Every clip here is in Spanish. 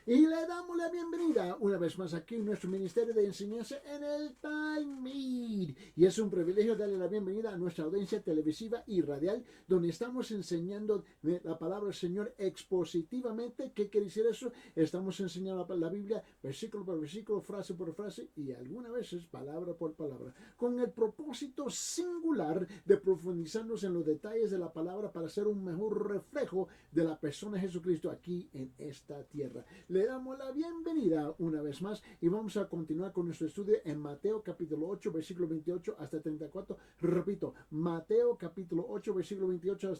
Y le damos la bienvenida una vez más aquí en nuestro Ministerio de Enseñanza en el Talmud. Y es un privilegio darle la bienvenida a nuestra audiencia televisiva y radial, donde estamos enseñando la palabra del Señor expositivamente. ¿Qué quiere decir eso? Estamos enseñando la Biblia versículo por versículo, frase por frase y algunas veces palabra por palabra, con el propósito singular de profundizarnos en los detalles de la palabra para ser un mejor reflejo de la persona de Jesucristo aquí en esta tierra. Le damos la bienvenida una vez más y vamos a continuar con nuestro estudio en Mateo capítulo 8, versículo 28 hasta 34. Repito, Mateo capítulo 8, versículo 28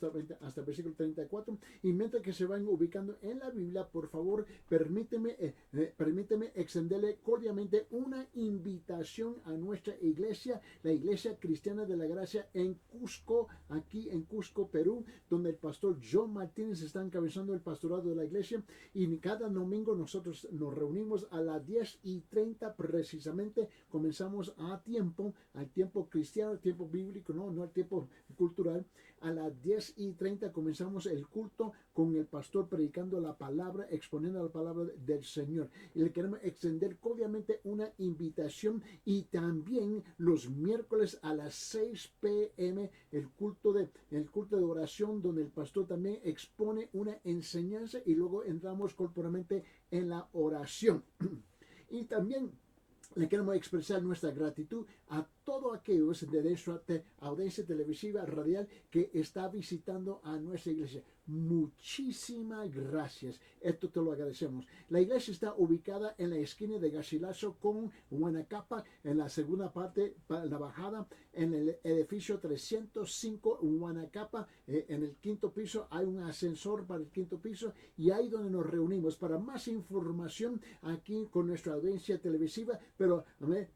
hasta el versículo 34. Y mientras que se van ubicando en la Biblia, por favor, permíteme extenderle cordialmente una invitación a nuestra iglesia, la Iglesia Cristiana de la Gracia en Cusco, aquí en Cusco, Perú, donde el pastor John Martínez está encabezando el pastorado de la iglesia. Y cada domingo nosotros nos reunimos a las 10:30 precisamente. Comenzamos al tiempo cristiano, al tiempo bíblico, no al tiempo cultural. A las 10:30 comenzamos el culto con el pastor predicando la palabra, exponiendo la palabra del Señor. Y le queremos extender obviamente una invitación. Y también los miércoles a las 6 p.m. el culto de oración, donde el pastor también expone una enseñanza y luego entramos corporalmente en la oración. Y también le queremos expresar nuestra gratitud a todos aquellos de nuestra audiencia televisiva radial que está visitando a nuestra iglesia. Muchísimas gracias. Esto te lo agradecemos. La iglesia está ubicada en la esquina de Garcilaso con Huanacapa, en la segunda parte, la bajada, en el edificio 305 Huanacapa. En el quinto piso hay un ascensor para el quinto piso y ahí donde nos reunimos. Para más información aquí con nuestra audiencia televisiva, pero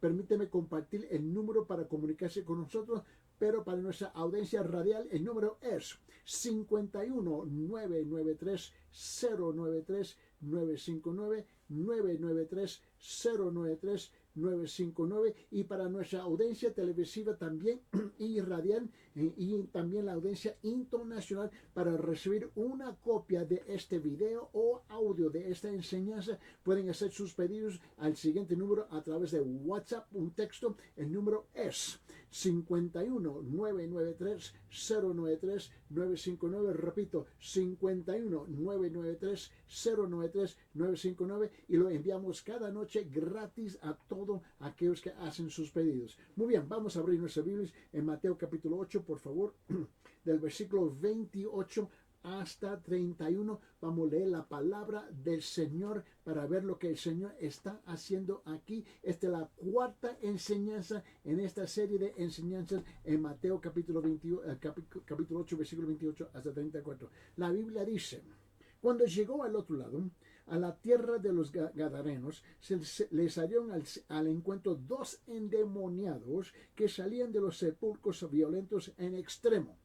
permíteme compartir el número para comunicarse con nosotros. Pero para nuestra audiencia radial el número es 51-993-093-959-993-093-959. Y para nuestra audiencia televisiva también y radial y también la audiencia internacional, para recibir una copia de este video o audio de esta enseñanza, pueden hacer sus pedidos al siguiente número a través de WhatsApp, un texto. El número es 51-993-093-959. Repito, 51-993-093-959. Y lo enviamos cada noche gratis a todos aquellos que hacen sus pedidos. Muy bien, vamos a abrir nuestra Biblia en Mateo capítulo 8, por favor, del versículo 28 hasta 31. Vamos a leer la palabra del Señor para ver lo que el Señor está haciendo aquí. Esta es la cuarta enseñanza en esta serie de enseñanzas en Mateo capítulo 8, versículo 28 hasta 34. La Biblia dice: cuando llegó al otro lado, a la tierra de los Gadarenos, le salieron al encuentro dos endemoniados que salían de los sepulcros violentos en extremo,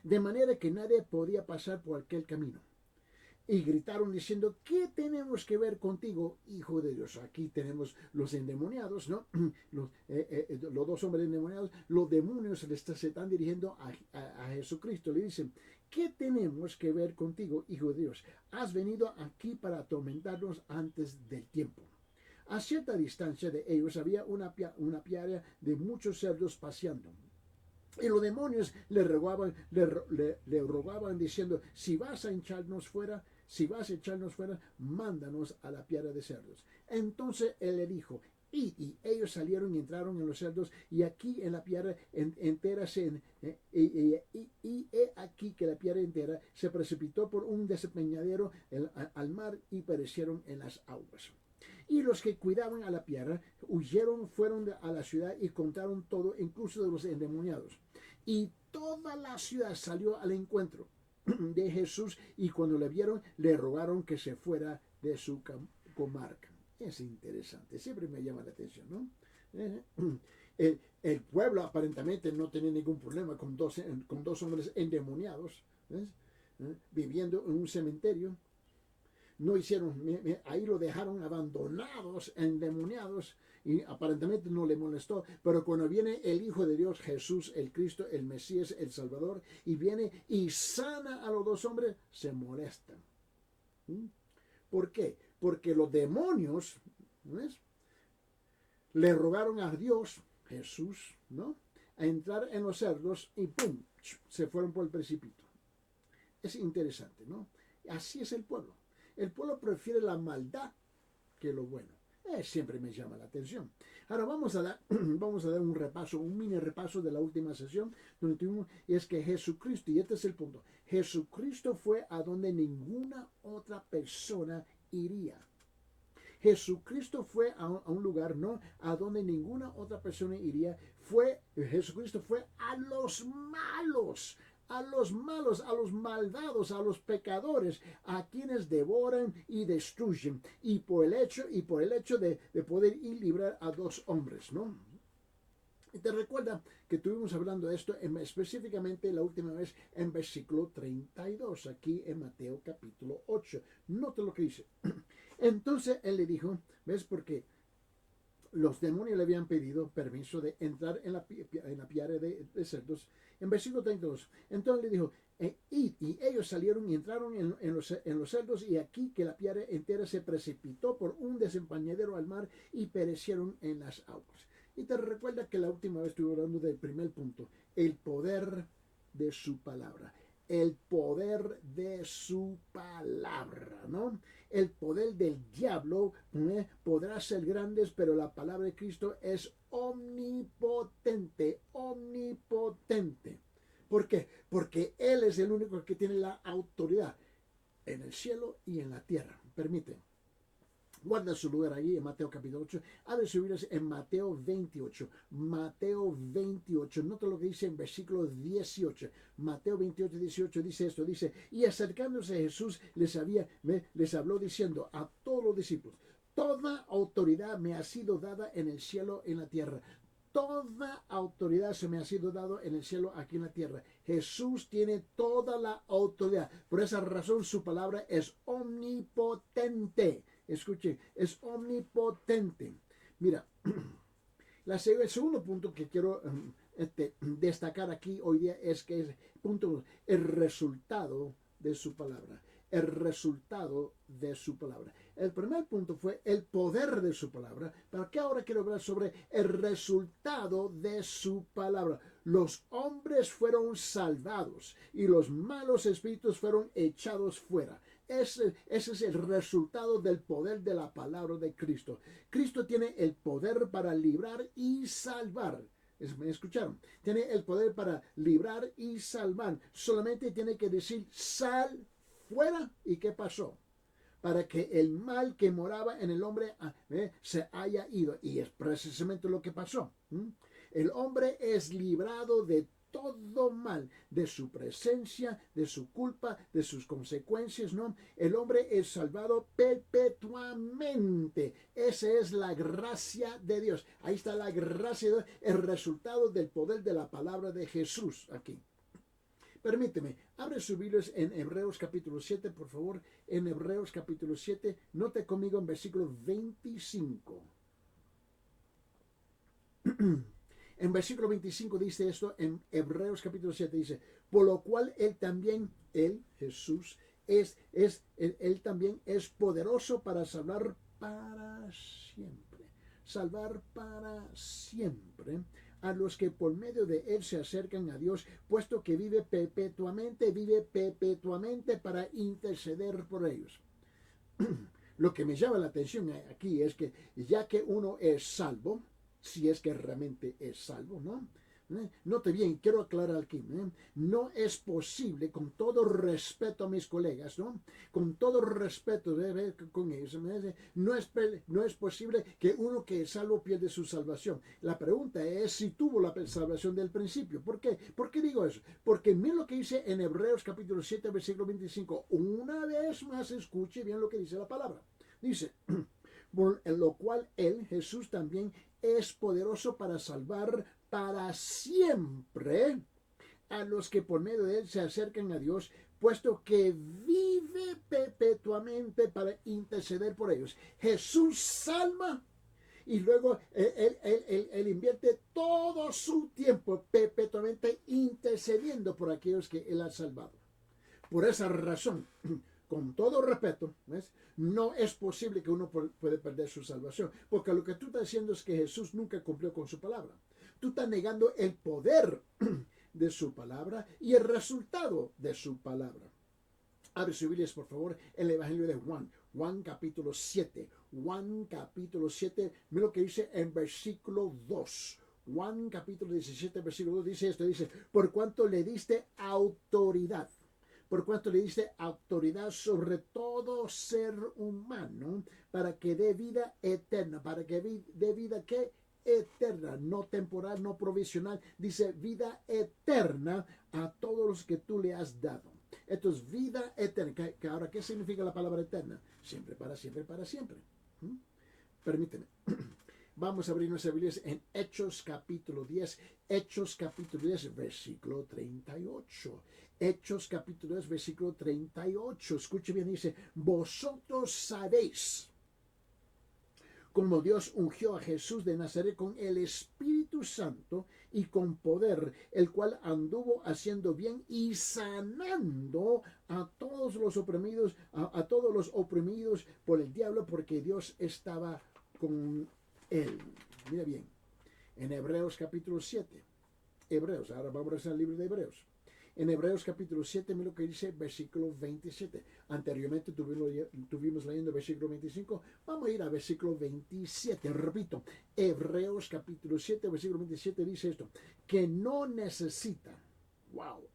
de manera que nadie podía pasar por aquel camino. Y gritaron diciendo: ¿qué tenemos que ver contigo, Hijo de Dios? Aquí tenemos los endemoniados, ¿no? Los dos hombres endemoniados, los demonios se están dirigiendo a Jesucristo. Le dicen: ¿qué tenemos que ver contigo, Hijo de Dios? Has venido aquí para atormentarnos antes del tiempo. A cierta distancia de ellos había una piara de muchos cerdos paseando. Y los demonios le rogaban diciendo: si vas a echarnos fuera, mándanos a la piara de cerdos. Entonces él le dijo: y ellos salieron y entraron en los cerdos, y aquí en la piara entera he aquí que la piara entera se precipitó por un despeñadero al mar y perecieron en las aguas. Y los que cuidaban a la piara huyeron, fueron a la ciudad y contaron todo, incluso de los endemoniados. Y toda la ciudad salió al encuentro de Jesús, y cuando le vieron, le rogaron que se fuera de su comarca. Es interesante, siempre me llama la atención, ¿no? El pueblo aparentemente no tenía ningún problema con dos hombres endemoniados, ¿ves? Viviendo en un cementerio. No hicieron, ahí lo dejaron abandonados, endemoniados, y aparentemente no le molestó. Pero cuando viene el Hijo de Dios, Jesús, el Cristo, el Mesías, el Salvador, y viene y sana a los dos hombres, se molestan. ¿Por qué? porque los demonios, ¿ves?, le rogaron a Dios, Jesús, ¿no?, a entrar en los cerdos y ¡pum!, se fueron por el precipicio. Es interesante, ¿no? Así es el pueblo. El pueblo prefiere la maldad que lo bueno. Siempre me llama la atención. Ahora vamos a dar un repaso, un mini repaso de la última sesión, donde tuvimos, y es que Jesucristo, y este es el punto, Jesucristo fue a donde ninguna otra persona iría. Jesucristo fue a un lugar, no a donde ninguna otra persona iría. Jesucristo fue a los malos, a los malos, a los malvados, a los pecadores, a quienes devoran y destruyen, y por el hecho de poder ir librar a dos hombres, ¿no? Y te recuerda que estuvimos hablando de esto específicamente la última vez en versículo 32, aquí en Mateo capítulo 8. Nota lo que dice. Entonces él le dijo, ¿ves? Porque los demonios le habían pedido permiso de entrar en la piara de cerdos. En versículo 32, entonces le dijo, y ellos salieron y entraron en los cerdos, y aquí que la piara entera se precipitó por un desempañadero al mar y perecieron en las aguas. Y te recuerda que la última vez estuve hablando del primer punto, el poder de su palabra. El poder de su palabra, ¿no? El poder del diablo podrá ser grande, pero la palabra de Cristo es omnipotente, omnipotente. ¿Por qué? Porque Él es el único que tiene la autoridad en el cielo y en la tierra. Permite. Guarda su lugar allí en Mateo capítulo 8. Abre su Biblia en Mateo 28. Mateo 28. Nota lo que dice en versículo 18. Mateo 28, 18 dice esto. Dice, y acercándose a Jesús les habló diciendo a todos los discípulos, toda autoridad me ha sido dada en el cielo y en la tierra. Toda autoridad se me ha sido dado en el cielo, aquí en la tierra. Jesús tiene toda la autoridad. Por esa razón su palabra es omnipotente. Escuche, es omnipotente. Mira, el segundo punto que quiero destacar aquí hoy día es que es el resultado de su palabra. El resultado de su palabra. El primer punto fue el poder de su palabra. ¿Para qué ahora quiero hablar sobre el resultado de su palabra? Los hombres fueron salvados y los malos espíritus fueron echados fuera. Ese es el resultado del poder de la palabra de Cristo. Cristo tiene el poder para librar y salvar. ¿Me escucharon? Tiene el poder para librar y salvar. Solamente tiene que decir sal fuera. ¿Y qué pasó? Para que el mal que moraba en el hombre se haya ido. Y es precisamente lo que pasó. El hombre es librado de todo mal, de su presencia, de su culpa, de sus consecuencias, ¿no? El hombre es salvado perpetuamente. Esa es la gracia de Dios. Ahí está la gracia de Dios, el resultado del poder de la palabra de Jesús aquí. Permíteme, abre sus Biblias en Hebreos capítulo 7, por favor. En Hebreos capítulo 7, note conmigo en versículo 25. En versículo 25 dice esto, en Hebreos capítulo 7 dice, por lo cual Jesús, él también es poderoso para salvar para siempre. Salvar para siempre a los que por medio de él se acercan a Dios, puesto que vive perpetuamente para interceder por ellos. Lo que me llama la atención aquí es que ya que uno es salvo, si es que realmente es salvo, ¿no? Note bien, quiero aclarar aquí, no es posible, con todo respeto a mis colegas, ¿no? Con todo respeto con ellos, no es posible que uno que es salvo pierde su salvación. La pregunta es si tuvo la salvación del principio. ¿Por qué? ¿Por qué digo eso? Porque miren lo que dice en Hebreos capítulo 7, versículo 25. Una vez más escuche bien lo que dice la palabra. Dice, por lo cual él, Jesús, también es poderoso para salvar para siempre a los que por medio de él se acercan a Dios, puesto que vive perpetuamente para interceder por ellos. Jesús salva y luego él invierte todo su tiempo perpetuamente intercediendo por aquellos que él ha salvado. Por esa razón, con todo respeto, ¿ves? No es posible que uno puede perder su salvación, porque lo que tú estás diciendo es que Jesús nunca cumplió con su palabra. Tú estás negando el poder de su palabra y el resultado de su palabra. Abre sus Biblias, por favor, el Evangelio de Juan. Juan capítulo 7. Juan capítulo 7. Mira lo que dice en versículo 2. Juan capítulo 17, versículo 2 dice esto. Dice, por cuanto le diste autoridad. Por cuanto le diste autoridad sobre todo ser humano para que dé vida eterna. Para que dé vida, ¿qué? Eterna, no temporal, no provisional. Dice vida eterna a todos los que tú le has dado. Esto es vida eterna. Que ahora, ¿qué significa la palabra eterna? Siempre, para siempre, para siempre. Permíteme. Vamos a abrir nuestras Biblias en Hechos capítulo 10. Hechos capítulo 10, versículo 38. Hechos capítulo 10, versículo 38. Escuche bien, dice, vosotros sabéis como Dios ungió a Jesús de Nazaret con el Espíritu Santo y con poder, el cual anduvo haciendo bien y sanando a todos los oprimidos, a todos los oprimidos por el diablo, porque Dios estaba con él. Mira bien, en Hebreos capítulo 7, Hebreos, ahora vamos al libro de Hebreos. En Hebreos capítulo 7, mira lo que dice versículo 27. Anteriormente tuvimos leyendo versículo 25. Vamos a ir a versículo 27. Repito, Hebreos capítulo 7, versículo 27 dice esto. Que no necesita, wow,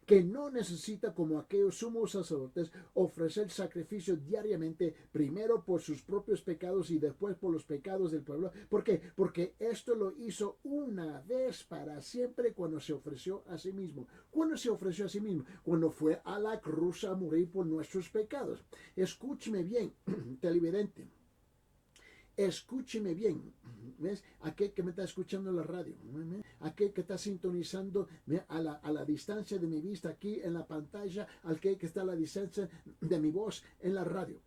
que no necesita como aquellos sumos sacerdotes ofrecer sacrificio diariamente, primero por sus propios pecados y después por los pecados del pueblo. ¿Por qué? Porque esto lo hizo una vez para siempre cuando se ofreció a sí mismo. ¿Cuándo se ofreció a sí mismo? Cuando fue a la cruz a morir por nuestros pecados. Escúcheme bien, televidente. Escúcheme bien, ¿ves? Aquel que me está escuchando en la radio, aquel que está sintonizando a la distancia de mi vista aquí en la pantalla, aquel que está a la distancia de mi voz en la radio.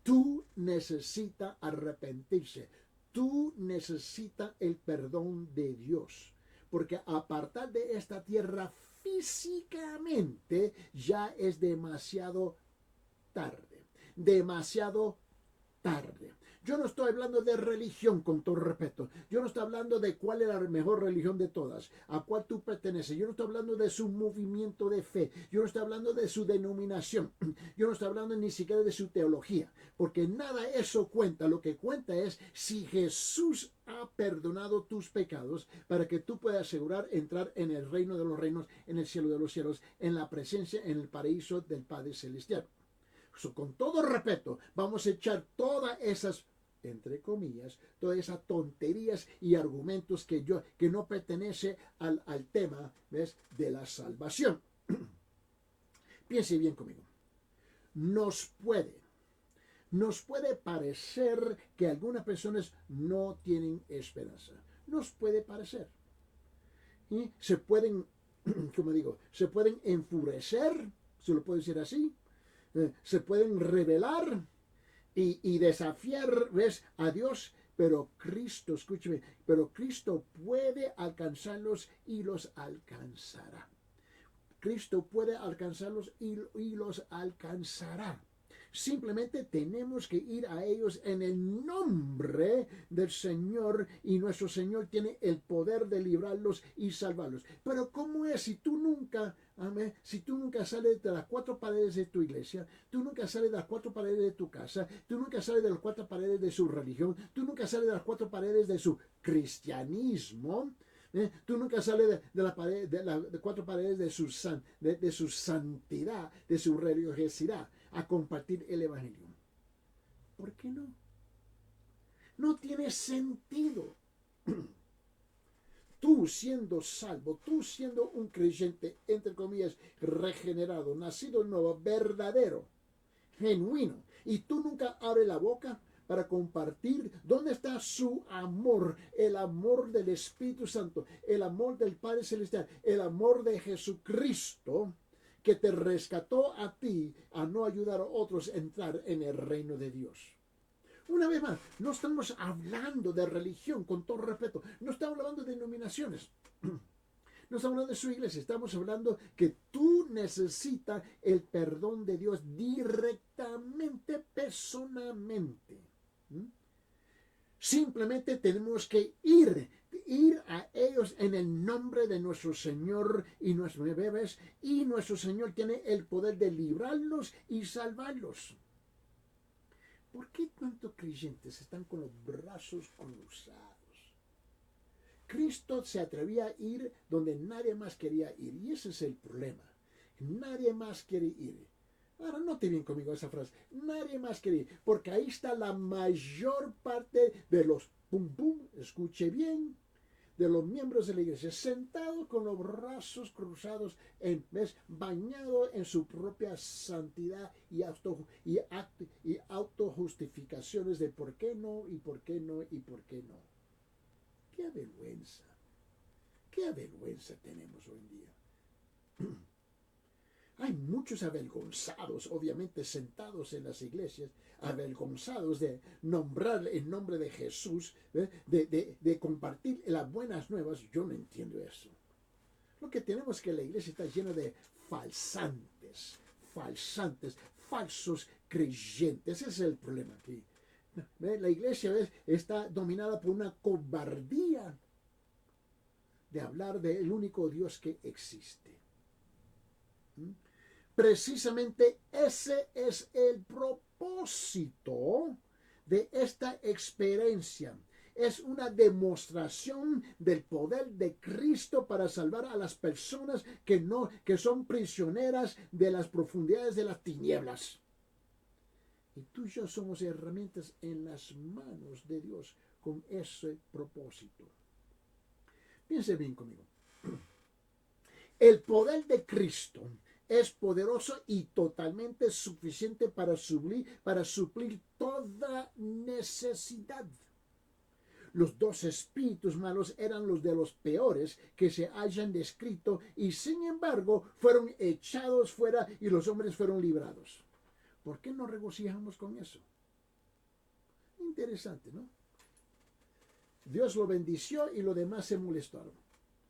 Tú necesitas arrepentirse, tú necesitas el perdón de Dios, porque apartar de esta tierra físicamente ya es demasiado tarde, demasiado tarde. Yo no estoy hablando de religión, con todo respeto. Yo no estoy hablando de cuál es la mejor religión de todas, a cuál tú perteneces. Yo no estoy hablando de su movimiento de fe. Yo no estoy hablando de su denominación. Yo no estoy hablando ni siquiera de su teología, porque nada eso cuenta. Lo que cuenta es si Jesús ha perdonado tus pecados para que tú puedas asegurar entrar en el reino de los reinos, en el cielo de los cielos, en la presencia, en el paraíso del Padre Celestial. Con todo respeto, vamos a echar todas esas, entre comillas, todas esas tonterías y argumentos que no pertenece al tema, ¿ves?, de la salvación. Piense bien conmigo. Nos puede parecer que algunas personas no tienen esperanza. Nos puede parecer. Y se pueden, como digo, se pueden enfurecer, se lo puedo decir así, se pueden rebelar y desafiar, ¿ves?, a Dios, pero Cristo, escúcheme, pero Cristo puede alcanzarlos y los alcanzará. Cristo puede alcanzarlos y los alcanzará. Simplemente tenemos que ir a ellos en el nombre del Señor, y nuestro Señor tiene el poder de librarlos y salvarlos. Pero ¿cómo es si tú nunca, amén, si tú nunca sales de las cuatro paredes de tu iglesia, tú nunca sales de las cuatro paredes de tu casa, tú nunca sales de las cuatro paredes de su religión, tú nunca sales de las cuatro paredes de su cristianismo? Tú nunca sales de las cuatro paredes de su santidad, de su religiosidad, a compartir el Evangelio. ¿Por qué no? No tiene sentido. Tú siendo salvo, tú siendo un creyente, entre comillas, regenerado, nacido nuevo, verdadero, genuino, y tú nunca abres la boca para compartir dónde está su amor, el amor del Espíritu Santo, el amor del Padre Celestial, el amor de Jesucristo, que te rescató a ti a no ayudar a otros a entrar en el reino de Dios. Una vez más, no estamos hablando de religión, con todo respeto, no estamos hablando de denominaciones. No estamos hablando de su iglesia, estamos hablando que tú necesitas el perdón de Dios directamente. personalmente. ¿Mm? Simplemente tenemos que ir a ellos en el nombre de nuestro Señor y nuestros bebés, y nuestro Señor tiene el poder de librarlos y salvarlos. ¿Por qué tantos creyentes están con los brazos cruzados? Cristo se atrevía a ir donde nadie más quería ir, y ese es el problema. Nadie más quiere ir. Ahora, note bien conmigo esa frase. Nadie más quiere ir, porque ahí está la mayor parte de los escuche bien, de los miembros de la iglesia, sentados con los brazos cruzados, bañado en su propia santidad y autojustificaciones de por qué no, y por qué no, y por qué no. ¡Qué vergüenza! ¡Qué vergüenza tenemos hoy en día! Hay muchos avergonzados, obviamente, sentados en las iglesias, avergonzados de nombrar el nombre de Jesús, de compartir las buenas nuevas. Yo no entiendo eso. Lo que tenemos es que la iglesia está llena de falsantes, falsos creyentes. Ese es el problema aquí. La iglesia está dominada por una cobardía de hablar del único Dios que existe. Precisamente ese es el propósito de esta experiencia. Es una demostración del poder de Cristo para salvar a las personas que son prisioneras de las profundidades de las tinieblas. Y tú y yo somos herramientas en las manos de Dios con ese propósito. Piense bien conmigo. El poder de Cristo es poderoso y totalmente suficiente para suplir toda necesidad. Los dos espíritus malos eran los de los peores que se hayan descrito, y sin embargo fueron echados fuera y los hombres fueron librados. ¿Por qué nos regocijamos con eso? Interesante, ¿no? Dios lo bendició y los demás se molestaron.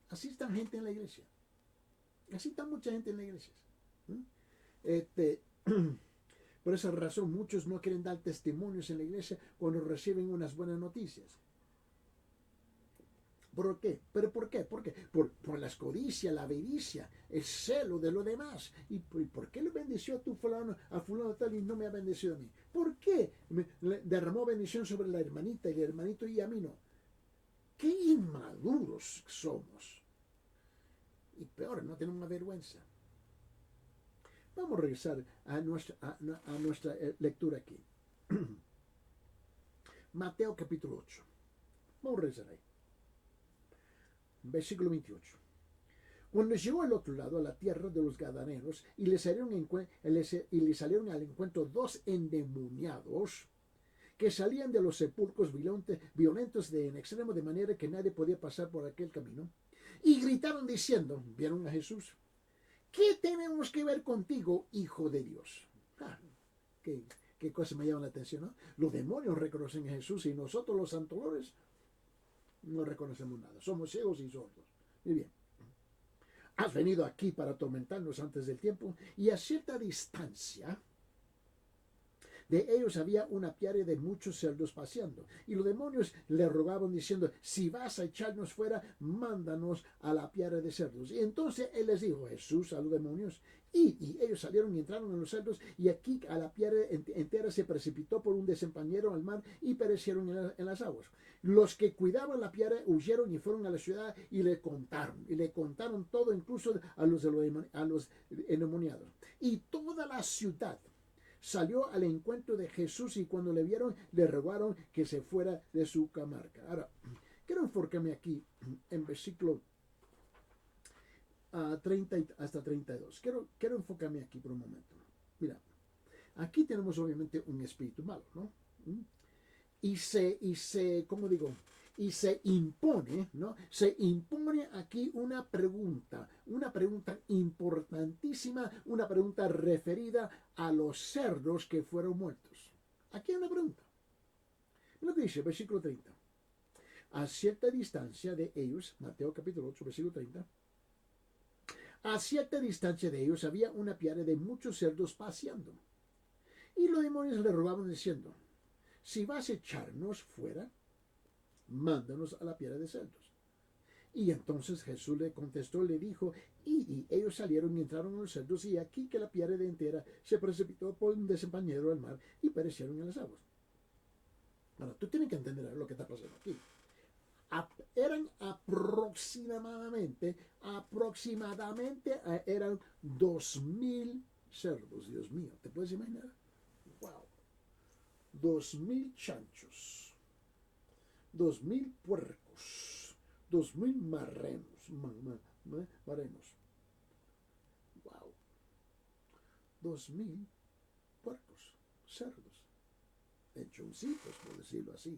Así está gente en la iglesia. Así está mucha gente en la iglesia. Por esa razón muchos no quieren dar testimonios en la iglesia cuando reciben unas buenas noticias. ¿Por qué? ¿Pero por qué? ¿Por qué? Por la codicia, la avaricia, el celo de lo demás. ¿Y por qué le bendició a fulano tal y no me ha bendecido a mí? ¿Por qué derramó bendición sobre la hermanita y el hermanito y a mí no? ¡Qué inmaduros somos! Y peor, no tenemos vergüenza. Vamos a regresar a nuestra lectura aquí. Mateo capítulo 8. Vamos a regresar ahí. Versículo 28. Cuando llegó al otro lado, a la tierra de los Gadarenos, y le salieron al encuentro dos endemoniados que salían de los sepulcros violentos en extremo, de manera que nadie podía pasar por aquel camino, y gritaron diciendo, ¿vieron a Jesús? ¿Qué tenemos que ver contigo, Hijo de Dios? Qué cosa me llama la atención, ¿no? Los demonios reconocen a Jesús y nosotros los santolores no reconocemos nada. Somos ciegos y sordos. Muy bien. Has venido aquí para atormentarnos antes del tiempo, y a cierta distancia de ellos había una piara de muchos cerdos paseando, y los demonios le rogaban diciendo, si vas a echarnos fuera, mándanos a la piara de cerdos. Y entonces él les dijo, Jesús, a los demonios, y ellos salieron y entraron en los cerdos, y aquí a la piara entera se precipitó por un desempañero al mar y perecieron en las aguas. Los que cuidaban la piara huyeron y fueron a la ciudad y le contaron todo, incluso a los endemoniados. Y toda la ciudad salió al encuentro de Jesús, y cuando le vieron, le rogaron que se fuera de su comarca. Ahora, quiero enfocarme aquí en versículo 30 hasta 32. Quiero enfocarme aquí por un momento. Mira, aquí tenemos obviamente un espíritu malo, ¿no? Y ¿cómo digo? Y se impone, ¿no? Se impone aquí una pregunta importantísima, una pregunta referida a los cerdos que fueron muertos. Aquí hay una pregunta. Lo que dice, versículo 30. A cierta distancia de ellos, Mateo capítulo 8, versículo 30, a cierta distancia de ellos había una piara de muchos cerdos paseando. Y los demonios le rogaban diciendo, si vas a echarnos fuera, mándanos a la piedra de cerdos. Y entonces Jesús le contestó, le dijo, y ellos salieron y entraron en los cerdos, y aquí que la piedra entera se precipitó por un desempañadero al mar y perecieron en las aguas. Ahora, tú tienes que entender lo que está pasando aquí. Eran eran 2000 cerdos, Dios mío, ¿te puedes imaginar? Wow, 2000 chanchos, 2000 puercos, 2000 marrenos, marrenos, wow, 2000 puercos, cerdos, lechoncitos, por decirlo así.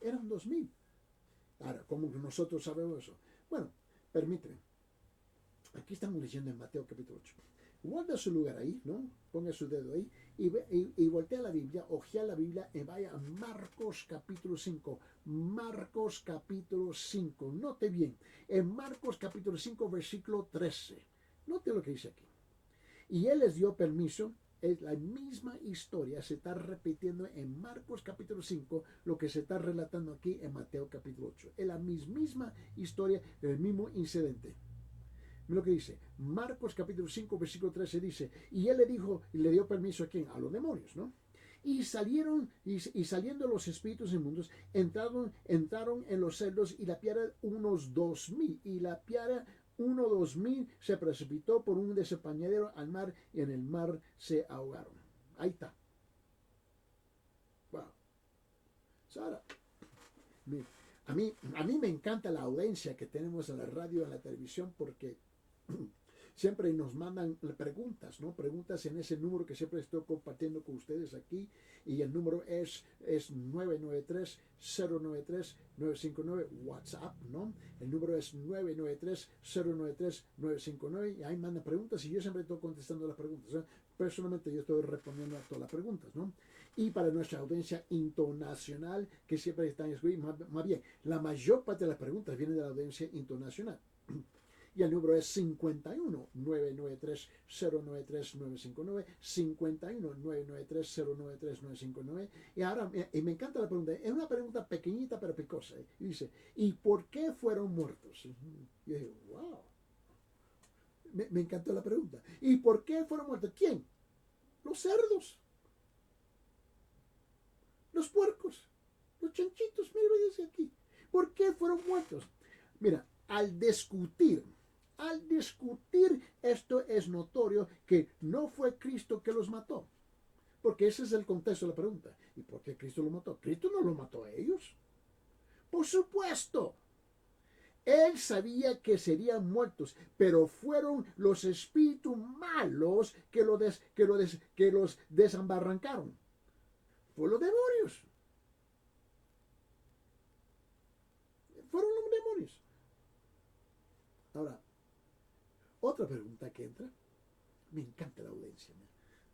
Eran 2000. Ahora, ¿cómo nosotros sabemos eso? Bueno, permíteme. Aquí estamos leyendo en Mateo capítulo 8. Guarda su lugar ahí, ¿no? Ponga su dedo ahí y voltea la Biblia, ojea la Biblia y vaya a Marcos capítulo 5. Marcos capítulo 5. Note bien. En Marcos capítulo 5, versículo 13. Note lo que dice aquí. Y él les dio permiso. Es la misma historia, se está repitiendo en Marcos capítulo 5, lo que se está relatando aquí en Mateo capítulo 8. Es la misma historia, el mismo incidente. Mira lo que dice, Marcos capítulo 5, versículo 13 dice, y él le dijo, y le dio permiso a quién, a los demonios, ¿no? Y salieron, y saliendo los espíritus inmundos, entraron en los cerdos, y la piara unos 2000, y la piara 2000 se precipitó por un desempañadero al mar, y en el mar se ahogaron. Ahí está. Wow. Sara, a mí me encanta la audiencia que tenemos en la radio y en la televisión, porque siempre nos mandan preguntas, ¿no? Preguntas en ese número que siempre estoy compartiendo con ustedes aquí. Y el número es 993-093-959, WhatsApp, ¿no? El número es 993-093-959. Y ahí mandan preguntas y yo siempre estoy contestando las preguntas, ¿no? Personalmente yo estoy respondiendo a todas las preguntas, ¿no? Y para nuestra audiencia internacional, que siempre están escribiendo, más bien, la mayor parte de las preguntas vienen de la audiencia internacional. Y el número es 51-993-093-959, 51-993-093-959. Y ahora, y me encanta la pregunta, es una pregunta pequeñita pero picosa. Y dice, ¿y por qué fueron muertos? Y yo dije, wow, me encantó la pregunta. ¿Y por qué fueron muertos? ¿Quién? Los cerdos, los puercos, los chanchitos, mira, dice aquí. ¿Por qué fueron muertos? Mira, al discutir esto es notorio que no fue Cristo que los mató. Porque ese es el contexto de la pregunta. ¿Y por qué Cristo los mató? Cristo no los mató a ellos. Por supuesto. Él sabía que serían muertos, pero fueron los espíritus malos que los desambarrancaron. Fue los demonios. Fueron los demonios. Ahora, otra pregunta que entra. Me encanta la audiencia.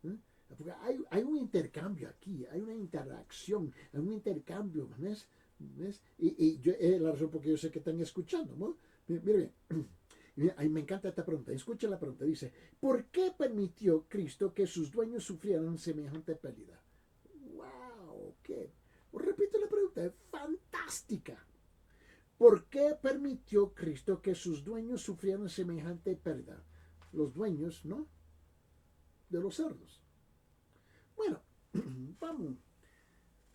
¿Eh? Porque hay un intercambio aquí, hay una interacción, hay un intercambio, ¿ves? Y yo, es la razón por que yo sé que están escuchando, ¿no? Mire bien, a mí me encanta esta pregunta. Escucha la pregunta. Dice, ¿por qué permitió Cristo que sus dueños sufrieran semejante pérdida? ¡Wow! ¿Qué? Repito la pregunta, es fantástica. ¿Por qué permitió Cristo que sus dueños sufrieran semejante pérdida? Los dueños, ¿no? De los cerdos. Bueno, vamos.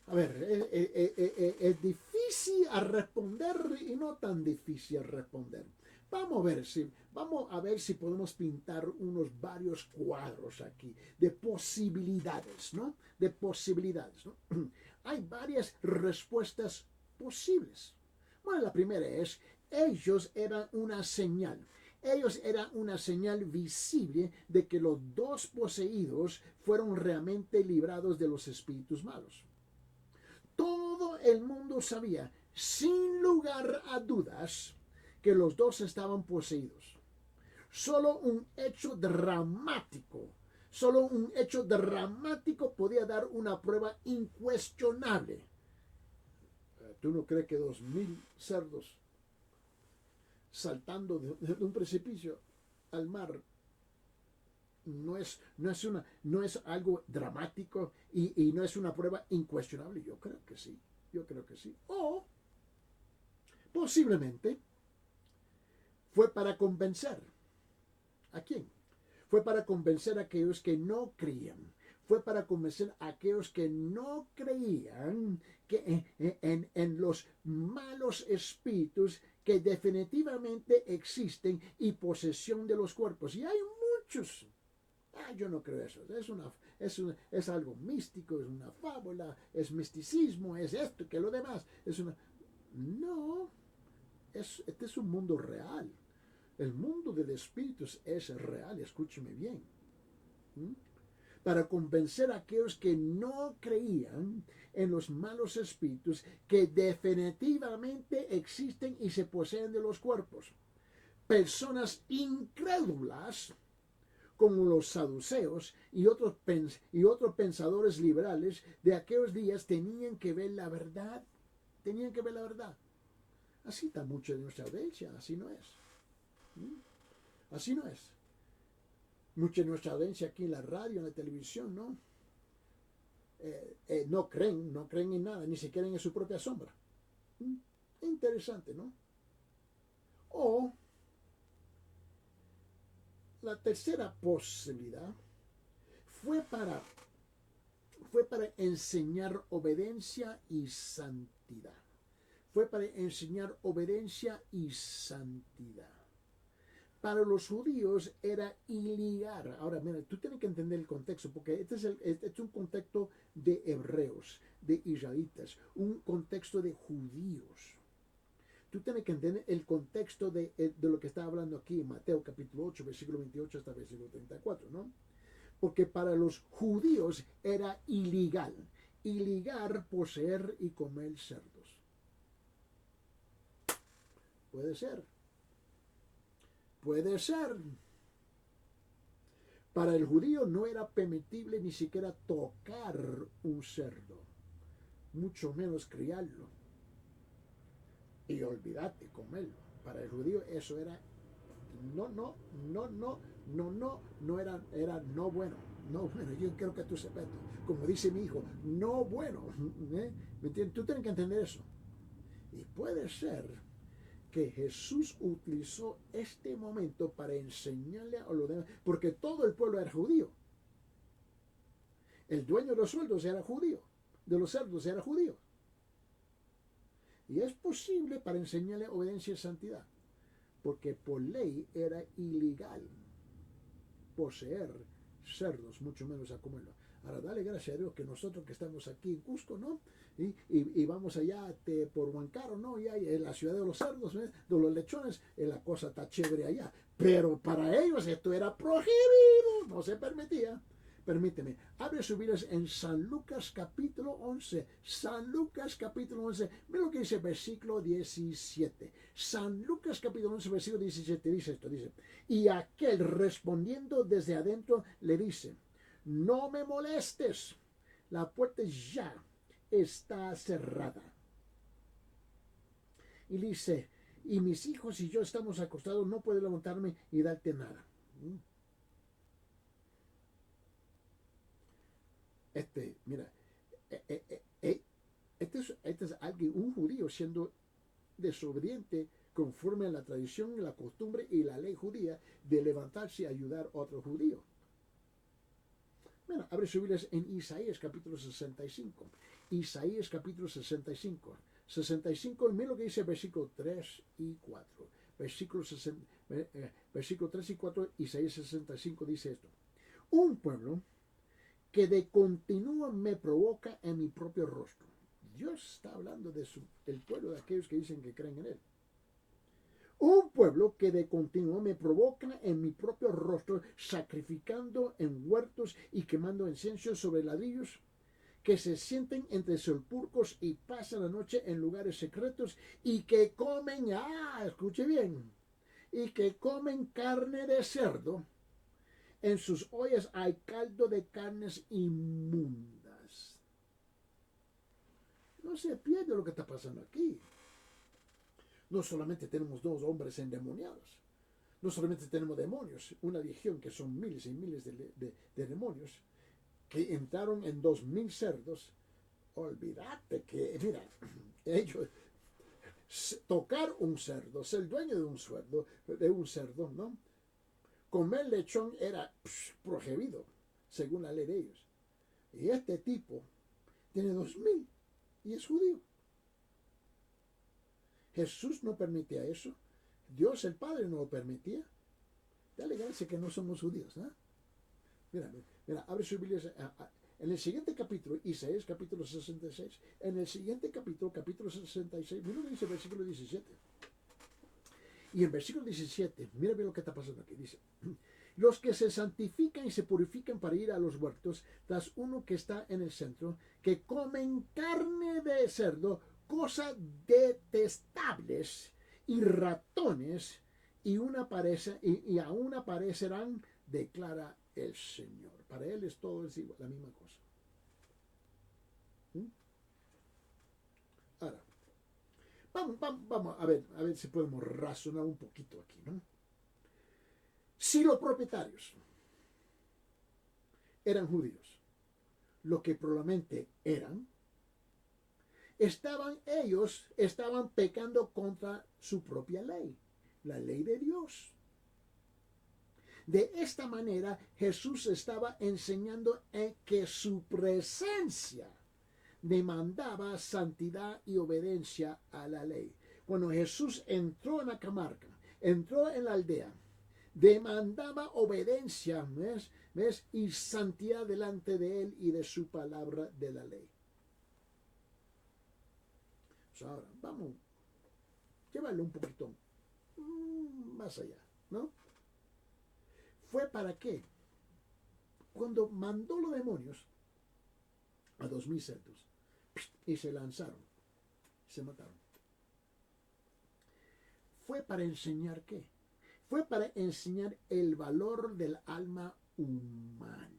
A ver, es difícil a responder y no tan difícil a responder. Vamos a ver si podemos pintar unos varios cuadros aquí de posibilidades, ¿no? De posibilidades, ¿no? Hay varias respuestas posibles. Bueno, la primera es, ellos eran una señal. Ellos eran una señal visible de que los dos poseídos fueron realmente librados de los espíritus malos. Todo el mundo sabía, sin lugar a dudas, que los dos estaban poseídos. Solo un hecho dramático podía dar una prueba incuestionable. ¿Tú no crees que 2000 cerdos saltando de un precipicio al mar no es algo dramático y no es una prueba incuestionable. Yo creo que sí, yo creo que sí. O posiblemente fue para convencer. ¿A quién? Fue para convencer a aquellos que no creían. Fue para convencer a aquellos que no creían que en los malos espíritus que definitivamente existen y posesión de los cuerpos. Y hay muchos. Yo no creo eso. Es algo místico, es una fábula, es misticismo, es esto, que lo demás. No, este es un mundo real. El mundo del espíritu es real, escúcheme bien. ¿Mm? Para convencer a aquellos que no creían en los malos espíritus que definitivamente existen y se poseen de los cuerpos. Personas incrédulas como los saduceos y otros pensadores liberales de aquellos días tenían que ver la verdad. Tenían que ver la verdad. Así está mucho de nuestra audiencia, así no es. Así no es. Mucha de nuestra audiencia aquí en la radio, en la televisión, ¿no? No creen en nada, ni siquiera en su propia sombra. Interesante, ¿no? O la tercera posibilidad fue para enseñar obediencia y santidad. Fue para enseñar obediencia y santidad. Para los judíos era ilegal. Ahora, mira, tú tienes que entender el contexto, porque este es un contexto de hebreos, de israelitas, un contexto de judíos. Tú tienes que entender el contexto de lo que está hablando aquí en Mateo capítulo 8, versículo 28 hasta versículo 34, ¿no? Porque para los judíos era ilegal poseer y comer cerdos. Puede ser. Puede ser. Para el judío no era permitible ni siquiera tocar un cerdo, mucho menos criarlo. Y olvídate, comerlo. Para el judío eso era era no bueno. No bueno, yo quiero que tú sepas esto. Como dice mi hijo, no bueno. ¿Me entiendes? Tú tienes que entender eso. Y puede ser que Jesús utilizó este momento para enseñarle a los demás, porque todo el pueblo era judío. El dueño de los sueldos era judío, de los cerdos era judío. Y es posible para enseñarle obediencia y santidad, porque por ley era ilegal poseer cerdos, mucho menos a comerlo. Ahora, dale gracias a Dios que nosotros que estamos aquí en Cusco, ¿no? Y vamos allá por Huancaro, ¿no? Y ahí en la ciudad de los cerdos, de los lechones, la cosa está chévere allá. Pero para ellos esto era prohibido, no se permitía. Permíteme, abre sus Biblias en San Lucas capítulo 11. San Lucas capítulo 11. Mira lo que dice versículo 17. San Lucas capítulo 11, versículo 17 dice esto, dice. Y aquel respondiendo desde adentro le dice, no me molestes, la puerta ya está cerrada. Y dice, y mis hijos y yo estamos acostados, no puedo levantarme y darte nada. Mira, este es alguien, un judío siendo desobediente conforme a la tradición, la costumbre y la ley judía de levantarse y ayudar a otro judío. Bueno, abre sus Biblias en Isaías capítulo 65. Isaías capítulo 65. 65, mira lo que dice versículo 3 y 4. Versículo 3 y 4, Isaías 65 dice esto. Un pueblo que de continuo me provoca en mi propio rostro. Dios está hablando del pueblo de aquellos que dicen que creen en Él. Un pueblo que de continuo me provoca en mi propio rostro, sacrificando en huertos y quemando incienso sobre ladrillos, que se sienten entre sepulcros y pasan la noche en lugares secretos y que comen, escuche bien, y que comen carne de cerdo. En sus ollas hay caldo de carnes inmundas. No se pierde lo que está pasando aquí. No solamente tenemos dos hombres endemoniados. no solamente tenemos demonios, una legión que son miles y miles de demonios que entraron en 2000 cerdos. Olvídate que, mira, ellos tocar un cerdo, ser dueño de un cerdo, ¿no? Comer lechón era prohibido, según la ley de ellos. Y este tipo tiene 2000 y es judío. Jesús no permitía eso. Dios el Padre no lo permitía. Dale gracias que no somos judíos, ¿no? Mira, abre su Biblia en el siguiente capítulo, Isaías capítulo 66, en el siguiente capítulo, capítulo 66, mira lo que dice el versículo 17. Y en versículo 17, mira bien lo que está pasando aquí, dice: los que se santifican y se purifican para ir a los huertos, tras uno que está en el centro, que comen carne de cerdo, cosas detestables, y ratones, y aún aparecerán, declara el Señor. Para él es todo igual, la misma cosa. Ahora, vamos a ver si podemos razonar un poquito aquí, ¿no? Si los propietarios eran judíos, lo que probablemente eran, ellos estaban pecando contra su propia ley, la ley de Dios. De esta manera, Jesús estaba enseñando que su presencia demandaba santidad y obediencia a la ley. Cuando Jesús entró en la comarca, entró en la aldea, demandaba obediencia, ¿ves? Y santidad delante de él y de su palabra de la ley. Ahora, vamos, llévalo un poquito más allá, ¿no? ¿Fue para qué? Cuando mandó los demonios a 2000 cerdos y se lanzaron, se mataron. ¿Fue para enseñar qué? Fue para enseñar el valor del alma humana.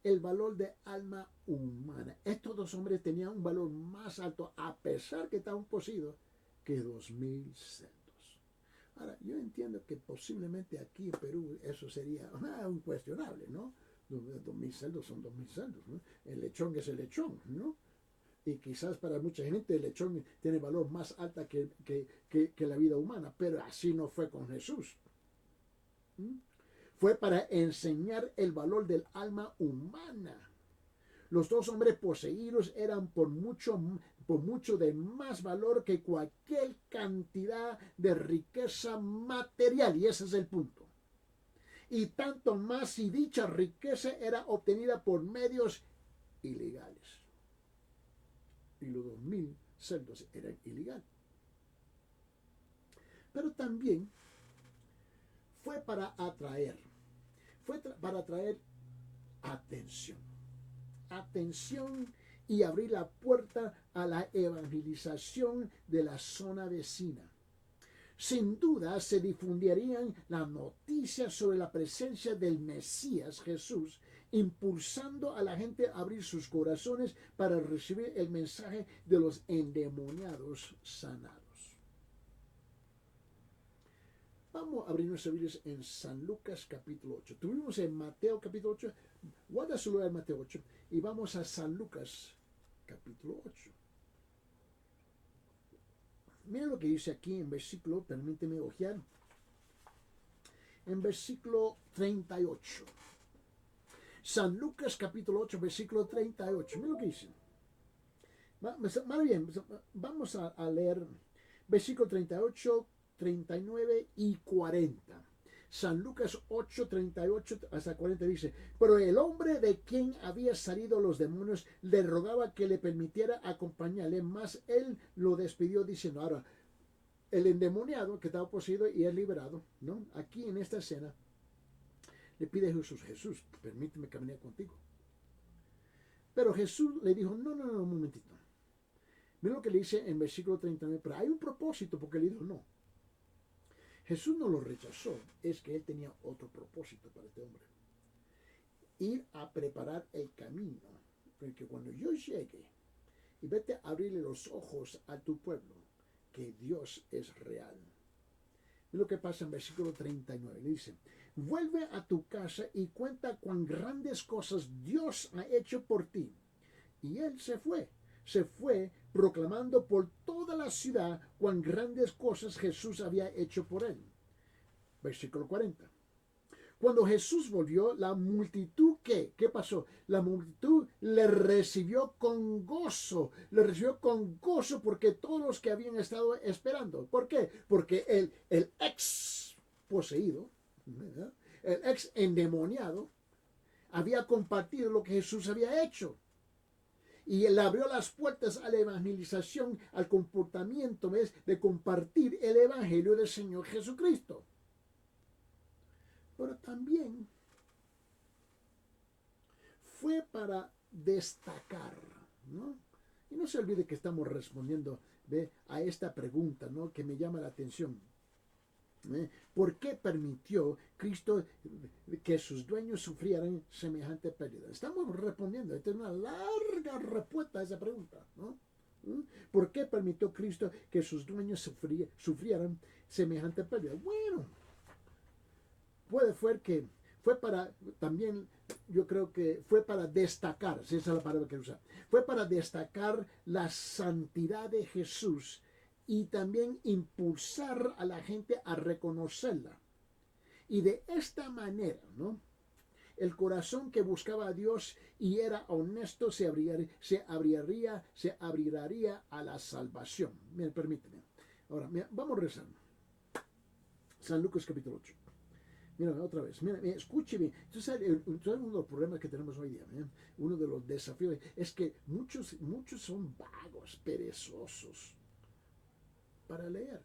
El valor del alma humana. Estos dos hombres tenían un valor más alto, a pesar que estaban poseídos, que 2000 cerdos. Ahora, yo entiendo que posiblemente aquí en Perú eso sería un cuestionable, ¿no? 2000 cerdos son 2000 cerdos, ¿no? El lechón es el lechón, ¿no? Y quizás para mucha gente el lechón tiene valor más alto que la vida humana, pero así no fue con Jesús. Fue para enseñar el valor del alma humana. Los dos hombres poseídos eran por mucho de más valor que cualquier cantidad de riqueza material, y ese es el punto. Y tanto más si dicha riqueza era obtenida por medios ilegales. Y los 2000 cerdos eran ilegales. Pero también fue para atraer atención y abrir la puerta a la evangelización de la zona vecina. Sin duda se difundirían las noticias sobre la presencia del Mesías Jesús, impulsando a la gente a abrir sus corazones para recibir el mensaje de los endemoniados sanados. Vamos a abrir nuestras Biblias en San Lucas capítulo 8. Tuvimos en Mateo capítulo 8. Guarda su lugar en Mateo 8. Y vamos a San Lucas capítulo 8. Miren lo que dice aquí en versículo, permíteme ojear. En versículo 38. San Lucas capítulo 8, versículo 38. Miren lo que dice. Más bien, vamos a leer versículo 38, 39 y 40. San Lucas 8, 38 hasta 40 dice: pero el hombre de quien había salido los demonios le rogaba que le permitiera acompañarle, mas él lo despidió diciendo. Ahora, el endemoniado que estaba poseído y es liberado, ¿no? Aquí en esta escena le pide a Jesús, permíteme caminar contigo. Pero Jesús le dijo, no, un momentito. Mira lo que le dice en versículo 39, pero hay un propósito porque le dijo no. Jesús no lo rechazó, es que él tenía otro propósito para este hombre. Ir a preparar el camino, porque cuando yo llegue y vete a abrirle los ojos a tu pueblo, que Dios es real. Es lo que pasa en versículo 39. Le dice, vuelve a tu casa y cuenta cuán grandes cosas Dios ha hecho por ti. Y él se fue proclamando por toda la ciudad cuán grandes cosas Jesús había hecho por él. Versículo 40. Cuando Jesús volvió, la multitud, ¿qué pasó? La multitud le recibió con gozo porque todos los que habían estado esperando. ¿Por qué? Porque el ex poseído, ¿verdad? El ex endemoniado, había compartido lo que Jesús había hecho. Y él abrió las puertas a la evangelización, al comportamiento, ¿ves?, de compartir el evangelio del Señor Jesucristo. Pero también fue para destacar, ¿no? Y no se olvide que estamos respondiendo, ¿ve?, a esta pregunta, ¿no?, que me llama la atención. ¿Por qué permitió Cristo que sus dueños sufrieran semejante pérdida? Estamos respondiendo. Esta es una larga respuesta a esa pregunta, ¿no? ¿Por qué permitió Cristo que sus dueños sufrieran semejante pérdida? Bueno, fue para, también yo creo que fue para destacar, si esa es la palabra que usa, fue para destacar la santidad de Jesús y también impulsar a la gente a reconocerla. Y de esta manera, ¿no?, el corazón que buscaba a Dios y era honesto se abriría a la salvación. Mira, permíteme. Ahora, mira, vamos a rezar. San Lucas capítulo 8. Mira, otra vez, mira, escúcheme. Entonces, uno de los problemas que tenemos hoy día, uno de los desafíos, es que muchos son vagos, perezosos para leer.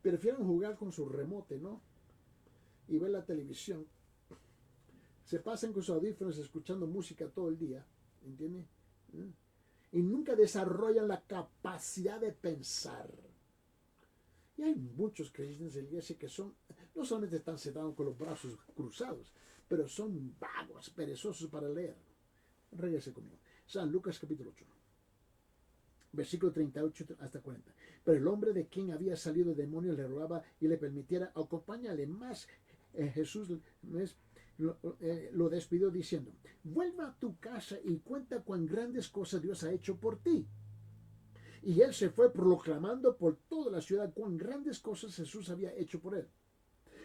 Prefieren jugar con su remote, ¿no?, y ver la televisión. Se pasan con sus audífonos escuchando música todo el día, ¿entiendes? Y nunca desarrollan la capacidad de pensar. Y hay muchos creyentes en la iglesia que no solamente están sentados con los brazos cruzados, pero son vagos, perezosos para leer. Regrese conmigo. San Lucas capítulo 8. Versículo 38 hasta 40. Pero el hombre de quien había salido el demonio le rogaba y le permitiera acompañarle. Más Jesús lo despidió diciendo, vuelva a tu casa y cuenta cuán grandes cosas Dios ha hecho por ti. Y él se fue proclamando por toda la ciudad cuán grandes cosas Jesús había hecho por él.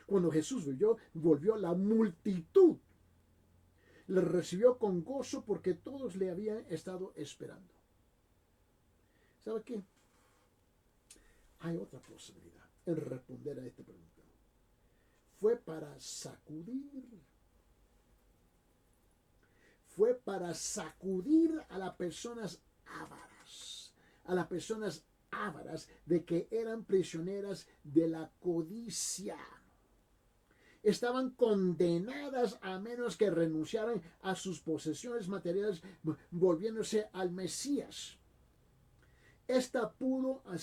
Cuando Jesús volvió, la multitud le recibió con gozo porque todos le habían estado esperando. ¿Sabe qué? Hay otra posibilidad en responder a esta pregunta. Fue para sacudir a las personas ávaras, de que eran prisioneras de la codicia. Estaban condenadas a menos que renunciaran a sus posesiones materiales, volviéndose al Mesías. Esta pudo haber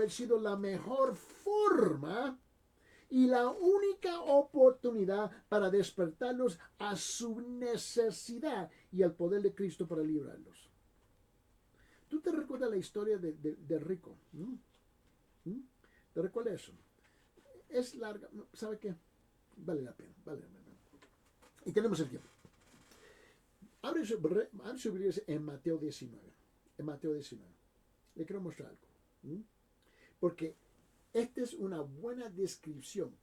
sido la mejor forma y la única oportunidad para despertarlos a su necesidad y al poder de Cristo para librarlos. ¿Tú te recuerdas la historia de rico? ¿Te recuerdas eso? Es larga, ¿sabe qué? Vale la pena. Y tenemos el tiempo. Abre su Biblia en Mateo 19. En Mateo 19. Le quiero mostrar algo. Porque esta es una buena descripción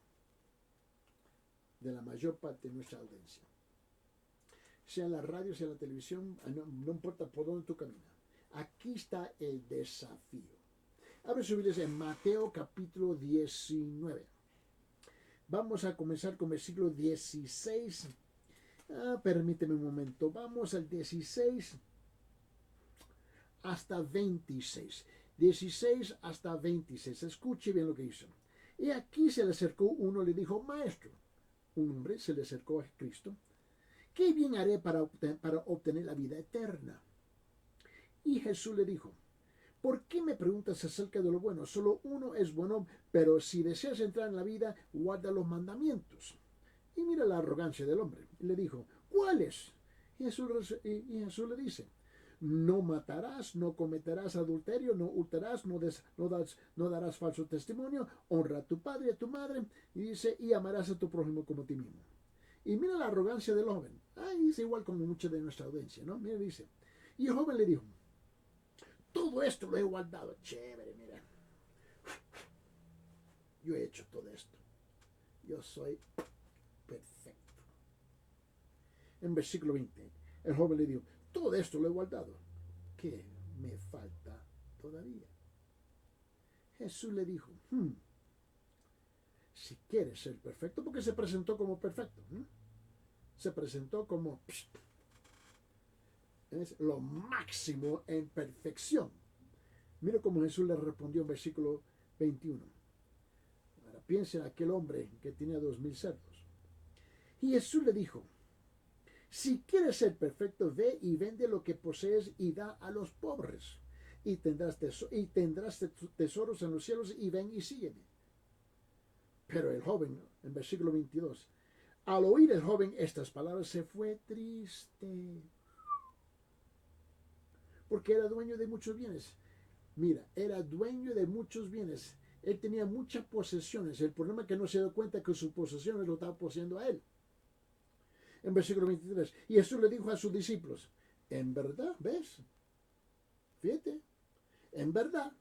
de la mayor parte de nuestra audiencia. Sea en la radio, sea en la televisión, no importa por dónde tú caminas. Aquí está el desafío. Abre su Biblia en Mateo capítulo 19. Vamos a comenzar con versículo 16. Permíteme un momento. Vamos al 16 hasta 26. 16 hasta 26. Escuche bien lo que hizo. Y aquí se le acercó uno y le dijo, maestro. Un hombre se le acercó a Cristo. ¿Qué bien haré para obtener la vida eterna? Y Jesús le dijo, ¿por qué me preguntas acerca de lo bueno? Solo uno es bueno, pero si deseas entrar en la vida, guarda los mandamientos. Y mira la arrogancia del hombre. Le dijo, ¿cuáles? Y Jesús le dice, no matarás, no cometerás adulterio, no hurtarás, no darás falso testimonio, honra a tu padre y a tu madre, y dice, y amarás a tu prójimo como a ti mismo. Y mira la arrogancia del joven. Es igual como mucha de nuestra audiencia, ¿no? Mira, dice, y el joven le dijo, todo esto lo he guardado, chévere, mira. Yo he hecho todo esto. Yo soy perfecto. En versículo 20, el joven le dijo, todo esto lo he guardado. ¿Qué me falta todavía? Jesús le dijo, si quieres ser perfecto, porque se presentó como perfecto, se presentó como es lo máximo en perfección. Mira cómo Jesús le respondió en versículo 21. Ahora piensa en aquel hombre que tenía 2000 cerdos. Y Jesús le dijo, si quieres ser perfecto, ve y vende lo que posees y da a los pobres. Y tendrás tesoros en los cielos, y ven y sígueme. Pero el joven, en versículo 22, al oír el joven estas palabras, se fue triste, porque era dueño de muchos bienes. Mira, era dueño de muchos bienes. Él tenía muchas posesiones. El problema es que no se dio cuenta que sus posesiones lo estaban poseyendo a él. En versículo 23, y Jesús le dijo a sus discípulos, en verdad, ¿ves? Fíjate, en verdad,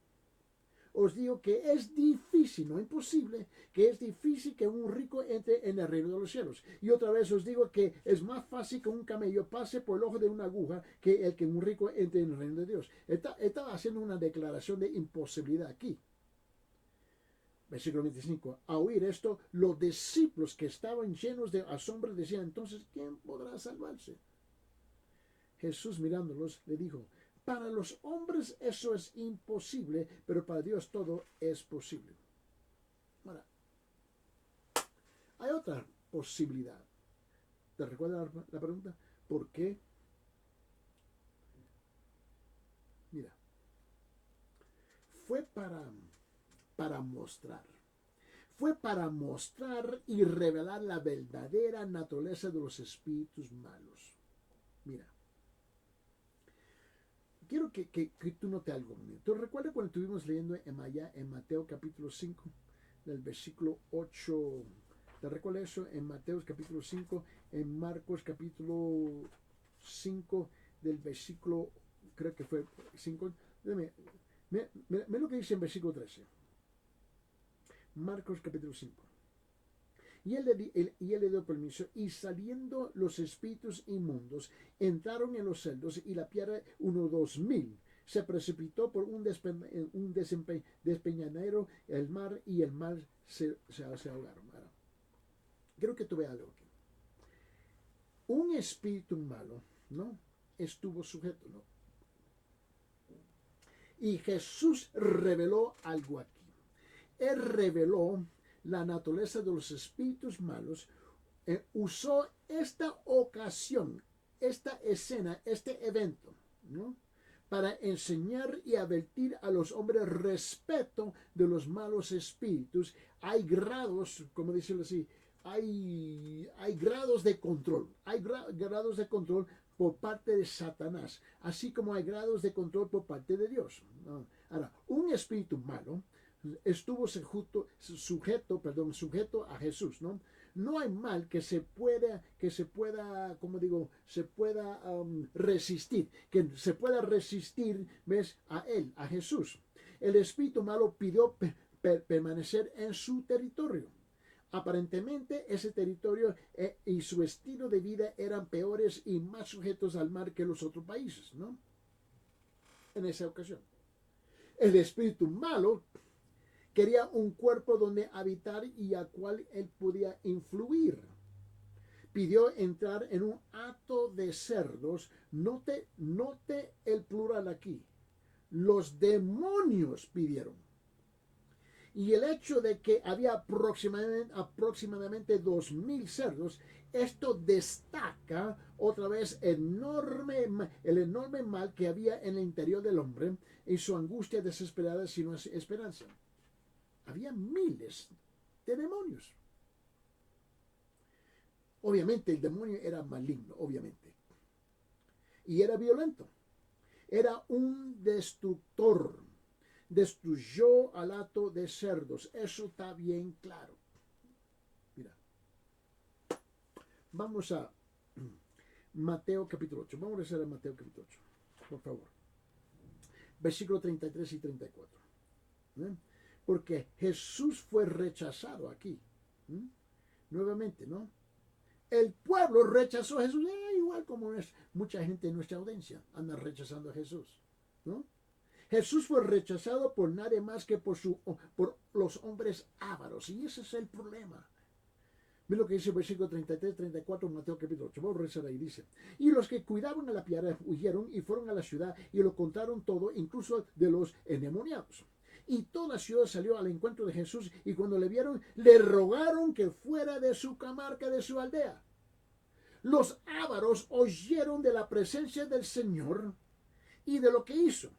os digo que es difícil, no imposible, que es difícil que un rico entre en el reino de los cielos. Y otra vez os digo que es más fácil que un camello pase por el ojo de una aguja que el que un rico entre en el reino de Dios. Estaba haciendo una declaración de imposibilidad aquí. Versículo 25. A oír esto, los discípulos que estaban llenos de asombro decían, entonces, ¿quién podrá salvarse? Jesús mirándolos le dijo, para los hombres eso es imposible, pero para Dios todo es posible. Ahora, hay otra posibilidad. ¿Te recuerdas la pregunta? ¿Por qué? Mira, fue para mostrar. Fue para mostrar y revelar la verdadera naturaleza de los espíritus malos. Mira, quiero que tú notes algo. ¿Tú recuerdas cuando estuvimos leyendo en Mateo capítulo 5, del versículo 8? ¿Te recuerdas eso? En Mateo capítulo 5, en Marcos capítulo 5, del versículo, creo que fue 5. Mira lo que dice en versículo 13. Marcos capítulo 5. Y él le dio permiso, y saliendo los espíritus inmundos, entraron en los cerdos, y la piedra, 2000, se precipitó por un despeñadero el mar, y el mar se ahogaron. Ahora, quiero que tú veas algo aquí. Un espíritu malo, ¿no? Estuvo sujeto, ¿no? Y Jesús reveló algo aquí. Él reveló la naturaleza de los espíritus malos, usó esta ocasión, esta escena, este evento, ¿no? Para enseñar y advertir a los hombres respecto de los malos espíritus. Hay grados, como decirlo así, hay grados de control, hay grados de control por parte de Satanás, así como hay grados de control por parte de Dios, ¿no? Ahora, un espíritu malo estuvo sujeto a Jesús, ¿no? No hay mal que se pueda, como digo, resistir, que se pueda resistir, ¿ves? A él, a Jesús. El espíritu malo pidió permanecer en su territorio. Aparentemente ese territorio y su estilo de vida eran peores y más sujetos al mar que los otros países, ¿no? En esa ocasión. El espíritu malo quería un cuerpo donde habitar y al cual él podía influir. Pidió entrar en un hato de cerdos. Note el plural aquí. Los demonios pidieron. Y el hecho de que había aproximadamente 2000 cerdos, esto destaca otra vez el enorme mal que había en el interior del hombre y su angustia desesperada sin esperanza. Había miles de demonios. Obviamente el demonio era maligno, obviamente. Y era violento. era un destructor. Destruyó al hato de cerdos. Eso está bien claro. Mira, vamos a Mateo capítulo 8. Vamos a rezar a Mateo capítulo 8, por favor. Versículo 33 y 34. ¿Eh? Porque Jesús fue rechazado aquí. Nuevamente, ¿no? El pueblo rechazó a Jesús, igual como es mucha gente en nuestra audiencia anda rechazando a Jesús, ¿no? Jesús fue rechazado por nadie más que por los hombres ávaros, y ese es el problema. Mira lo que dice el versículo 33, 34, Mateo capítulo 8. Vamos a rezar ahí, dice: y los que cuidaban a la piara huyeron y fueron a la ciudad y lo contaron todo, incluso de los endemoniados. Y toda la ciudad salió al encuentro de Jesús, y cuando le vieron, le rogaron que fuera de su comarca, de su aldea. Los ávaros oyeron de la presencia del Señor y de lo que hizo.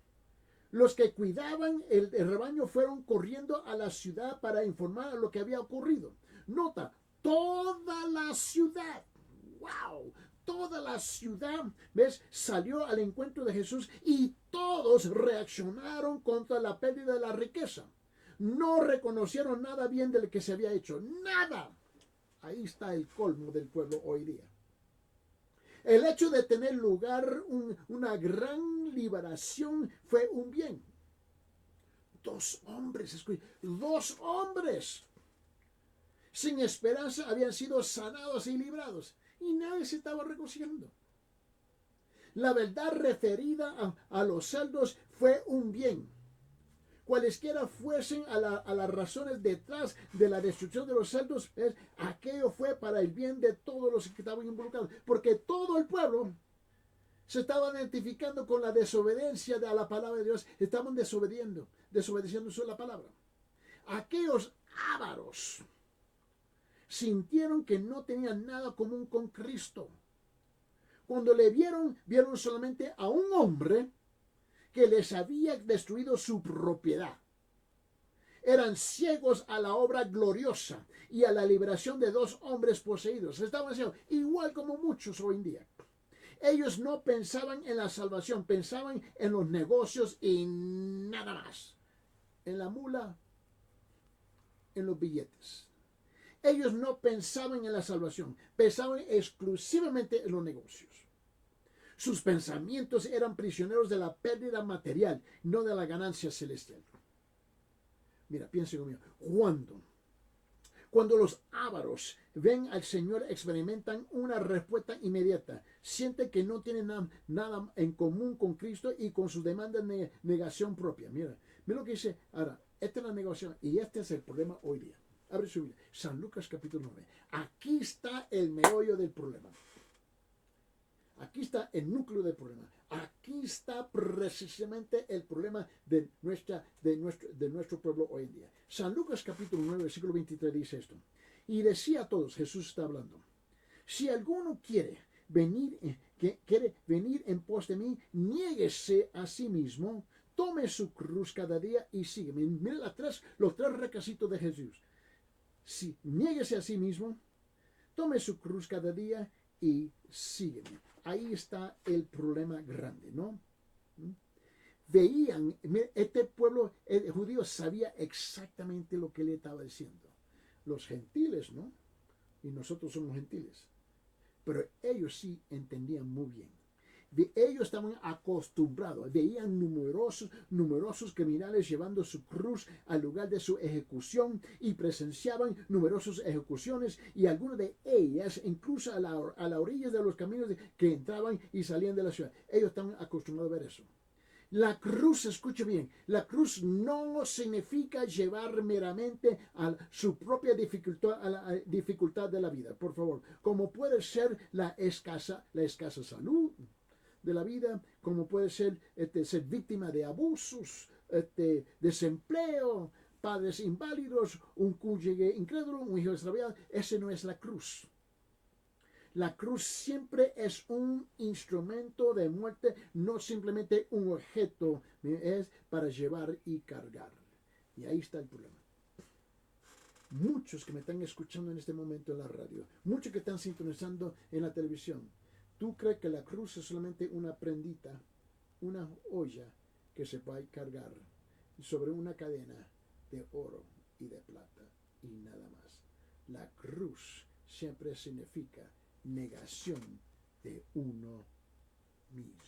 Los que cuidaban el rebaño fueron corriendo a la ciudad para informar de lo que había ocurrido. Nota, toda la ciudad, wow, toda la ciudad, ¿ves?, salió al encuentro de Jesús, y todos reaccionaron contra la pérdida de la riqueza. No reconocieron nada bien de lo que se había hecho, nada. Ahí está el colmo del pueblo hoy día. El hecho de tener lugar una gran liberación fue un bien. Dos hombres sin esperanza habían sido sanados y librados, y nadie se estaba reconociendo. La verdad referida a los cerdos fue un bien. Cualesquiera fuesen a las razones detrás de la destrucción de los cerdos, aquello fue para el bien de todos los que estaban involucrados, porque todo el pueblo se estaba identificando con la desobediencia a la palabra de Dios. Estaban desobedeciendo la palabra. Aquellos ávaros sintieron que no tenían nada común con Cristo. Cuando le vieron solamente a un hombre que les había destruido su propiedad. Eran ciegos a la obra gloriosa y a la liberación de dos hombres poseídos. Estaban haciendo igual como muchos hoy en día. Ellos no pensaban en la salvación, pensaban en los negocios y nada más. En la mula, en los billetes. Ellos no pensaban en la salvación, pensaban exclusivamente en los negocios. Sus pensamientos eran prisioneros de la pérdida material, no de la ganancia celestial. Mira, piensen conmigo. Cuando los ávaros ven al Señor, experimentan una respuesta inmediata. Sienten que no tienen nada en común con Cristo y con sus demandas de negación propia. Mira lo que dice. Ahora, esta es la negación, y este es el problema hoy día. Abre su Biblia. San Lucas capítulo 9. Aquí está el meollo del problema. Aquí está el núcleo del problema. Aquí está precisamente el problema de nuestro pueblo hoy en día. San Lucas capítulo 9, versículo 23 dice esto. Y decía a todos, Jesús está hablando: si alguno quiere venir en pos de mí, niéguese a sí mismo, tome su cruz cada día y sígueme. Mira los tres requisitos de Jesús. Si niéguese a sí mismo, tome su cruz cada día y sígueme. Ahí está el problema grande, ¿no? Veían, este pueblo judío sabía exactamente lo que le estaba diciendo. Los gentiles, ¿no? Y nosotros somos gentiles. Pero ellos sí entendían muy bien. Ellos estaban acostumbrados, veían numerosos criminales llevando su cruz al lugar de su ejecución, y presenciaban numerosas ejecuciones, y algunas de ellas incluso a la orilla de los caminos que entraban y salían de la ciudad. Ellos estaban acostumbrados a ver eso. La cruz, escuche bien, la cruz no significa llevar meramente a su propia dificultad, a la dificultad de la vida, por favor, como puede ser la escasa salud de la vida, como puede ser ser víctima de abusos, desempleo, padres inválidos, un cónyuge incrédulo, un hijo extraviado. Ese no es la cruz. La cruz siempre es un instrumento de muerte, no simplemente un objeto, es para llevar y cargar. Y ahí está el problema. Muchos que me están escuchando en este momento en la radio, muchos que están sintonizando en la televisión, ¿tú crees que la cruz es solamente una prendita? una olla que se puede cargar sobre una cadena de oro y de plata y nada más. La cruz siempre significa negación de uno mismo.